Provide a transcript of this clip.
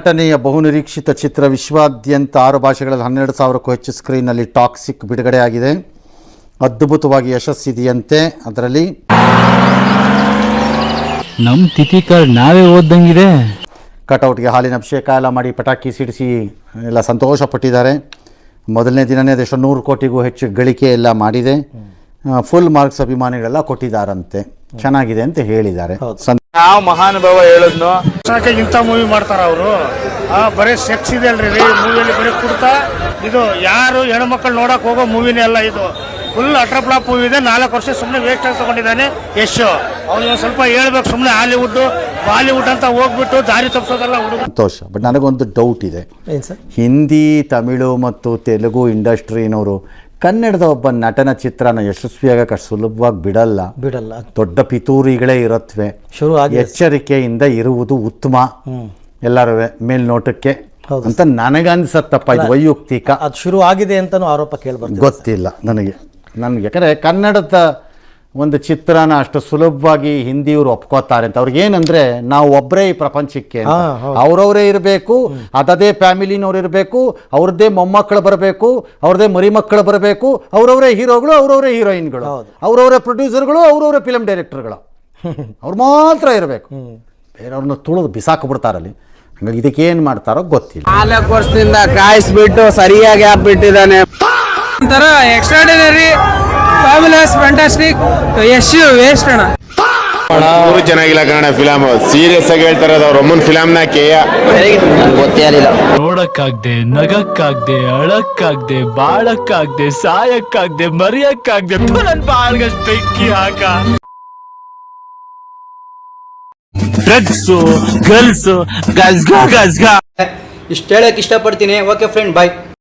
ಉದ್ಘಾಟನೆಯ ಬಹುನಿರೀಕ್ಷಿತ ಚಿತ್ರ ವಿಶ್ವಾದ್ಯಂತ 6 ಭಾಷೆಗಳಲ್ಲಿ 12,000ಕ್ಕೂ ಹೆಚ್ಚು ಸ್ಕ್ರೀನ್ನಲ್ಲಿ ಟಾಕ್ಸಿಕ್ ಬಿಡುಗಡೆಯಾಗಿದೆ. ಅದ್ಭುತವಾಗಿ ಯಶಸ್ಸಿದೆಯಂತೆ. ಅದರಲ್ಲಿ ನಮ್ಮ ತಿಥಿ ಕಾರ್ಡ್ ನಾವೇ ಓದ್ದಂಗಿದೆ. ಕಟೌಟ್ಗೆ ಹಾಲಿನ ಅಭಿಷೇಕ ಎಲ್ಲ ಮಾಡಿ ಪಟಾಕಿ ಸಿಡಿಸಿ ಎಲ್ಲ ಸಂತೋಷ ಪಟ್ಟಿದ್ದಾರೆ. ಮೊದಲನೇ ದಿನವೇ ಅದೆಷ್ಟು 100 ಕೋಟಿಗೂ ಹೆಚ್ಚು ಗಳಿಕೆ ಎಲ್ಲ ಮಾಡಿದೆ. ಫುಲ್ ಮಾರ್ಕ್ಸ್ ಅಭಿಮಾನಿಗಳೆಲ್ಲ ಕೊಟ್ಟಿದ್ದಾರಂತೆ. ಚೆನ್ನಾಗಿದೆ ಅಂತ ಹೇಳಿದ್ದಾರೆ. ಯಾವ ಮಹಾನುಭಾವ ಹೇಳಿದ್ನು ಇಂಥ ಮೂವಿ ಮಾಡ್ತಾರ ಅವರು. ಬರೀ ಸೆಕ್ಸ್ ಇದೆ ಅಲ್ರಿ ಮೂವಿಯಲ್ಲಿ, ಬರೀ ಕುಡ್ತಾ. ಇದು ಯಾರು ಹೆಣ್ಮಕ್ಳು ನೋಡಕ್ ಹೋಗೋ ಮೂವಿನೇ ಅಲ್ಲ ಇದು. ಫುಲ್ ಅಟ್ರಪ್ಲಾಪ್ ಮೂವಿ ಇದೆ. 4 ವರ್ಷ ಸುಮ್ಮನೆ ವೇಸ್ಟ್ ಆಗಿ ತಗೊಂಡಿದ್ದಾನೆ ಯಶ್. ಅವ್ನು ಸ್ವಲ್ಪ ಹೇಳ್ಬೇಕು, ಸುಮ್ಮನೆ ಹಾಲಿವುಡ್ ಬಾಲಿವುಡ್ ಅಂತ ಹೋಗ್ಬಿಟ್ಟು ದಾರಿ ತಪ್ಪಿಸೋದಲ್ಲ ಹುಡುಗ. ಸಂತೋಷ. ಬಟ್ ನನಗೊಂದು ಡೌಟ್ ಇದೆ. ಹಿಂದಿ, ತಮಿಳು ಮತ್ತು ತೆಲುಗು ಇಂಡಸ್ಟ್ರಿನವರು ಕನ್ನಡದ ಒಬ್ಬ ನಟನ ಚಿತ್ರನ ಯಶಸ್ವಿಯಾಗಕ್ಕೆ ಅಷ್ಟು ಸುಲಭವಾಗಿ ಬಿಡಲ್ಲ. ದೊಡ್ಡ ಪಿತೂರಿಗಳೇ ಇರುತ್ತವೆ. ಎಚ್ಚರಿಕೆಯಿಂದ ಇರುವುದು ಉತ್ತಮ ಎಲ್ಲರೂ ಮೇಲ್ನೋಟಕ್ಕೆ ಅಂತ ನನಗನ್ಸತ್ತಪ್ಪ. ಇದು ವೈಯಕ್ತಿಕ. ಅದು ಶುರು ಆಗಿದೆ ಅಂತನೂ ಆರೋಪ ಕೇಳ್ಬರ್ತದೆ. ಗೊತ್ತಿಲ್ಲ ನನಗೆ ಯಾಕಂದರೆ ಕನ್ನಡದ ಒಂದು ಚಿತ್ರನ ಅಷ್ಟು ಸುಲಭವಾಗಿ ಹಿಂದಿಯವರು ಒಪ್ಕೋತಾರೆ ಅಂತ. ಅವ್ರಿಗೇನಂದ್ರೆ ನಾವು ಒಬ್ಬರೇ ಈ ಪ್ರಪಂಚಕ್ಕೆ, ಅವ್ರವರೇ ಇರಬೇಕು, ಅದದೇ ಫ್ಯಾಮಿಲಿನವ್ರು ಇರಬೇಕು, ಅವ್ರದ್ದೇ ಮೊಮ್ಮಕ್ಕಳು ಬರಬೇಕು, ಅವ್ರದ್ದೇ ಮರಿ ಮಕ್ಕಳು ಬರಬೇಕು, ಅವ್ರವರೇ ಹೀರೋಗಳು, ಅವ್ರವರೇ ಹೀರೋಯಿನ್ಗಳು, ಅವ್ರವರೇ ಪ್ರೊಡ್ಯೂಸರ್ಗಳು, ಅವ್ರವರೇ ಫಿಲಮ್ ಡೈರೆಕ್ಟರ್ಗಳು, ಅವ್ರು ಮಾತ್ರ ಇರಬೇಕು. ಬೇರೆಯವ್ರನ್ನ ತುಳಿದು ಬಿಸಾಕ್ಬಿಡ್ತಾರಲ್ಲಿ. ಹಂಗಾಗಿ ಇದಕ್ಕೆ ಏನು ಮಾಡ್ತಾರೋ ಗೊತ್ತಿಲ್ಲ. 4 ವರ್ಷದಿಂದ ಕಾಯಿಸ್ಬಿಟ್ಟು ಸರಿಯಾಗಿ ಹಾಕ್ಬಿಟ್ಟಿದ್ದಾನೆ. ಒಂಥರ extraordinary, fabulous, fantastic. Yash waste ಅಣ್ಣ. ಮೂರು ಚೆನ್ನಾಗಿಲ್ಲ ಕನ್ನಡ ಫಿಲಮ್. ಸೀರಿಯಸ್ ಆಗಿ ಹೇಳ್ತಾರೆ ಅವ್ರ ಅಮ್ಮನ ಫಿಲಮ್ನ ಗೊತ್ತೇ ಆಗಲಿಲ್ಲ. ನೋಡಕ್ಕಾಗ್ದೆ, ನಗಕ್ಕಾಗ್ದೆ, ಅಳಕ್ಕಾಗ್ದೆ, ಬಾಳಕ್ಕಾಗ್ದೆ, ಸಾಯಕ್ಕಾಗ್ದೆ, ಮರಿಯಕ್ಕಾಗ್ದೆ. ನನ್ ಬಾಳ್ಗಷ್ಟು ಬೆಂಕಿ ಹಾಕ. ಡ್ರಗ್ಸು, ಗರ್ಲ್ಸು, ಗಜ್ಗಾ ಗಜ್ಗಾ. ಇಷ್ಟು ಹೇಳಕ್ ಇಷ್ಟಪಡ್ತೀನಿ. ಓಕೆ ಫ್ರೆಂಡ್, ಬಾಯ್.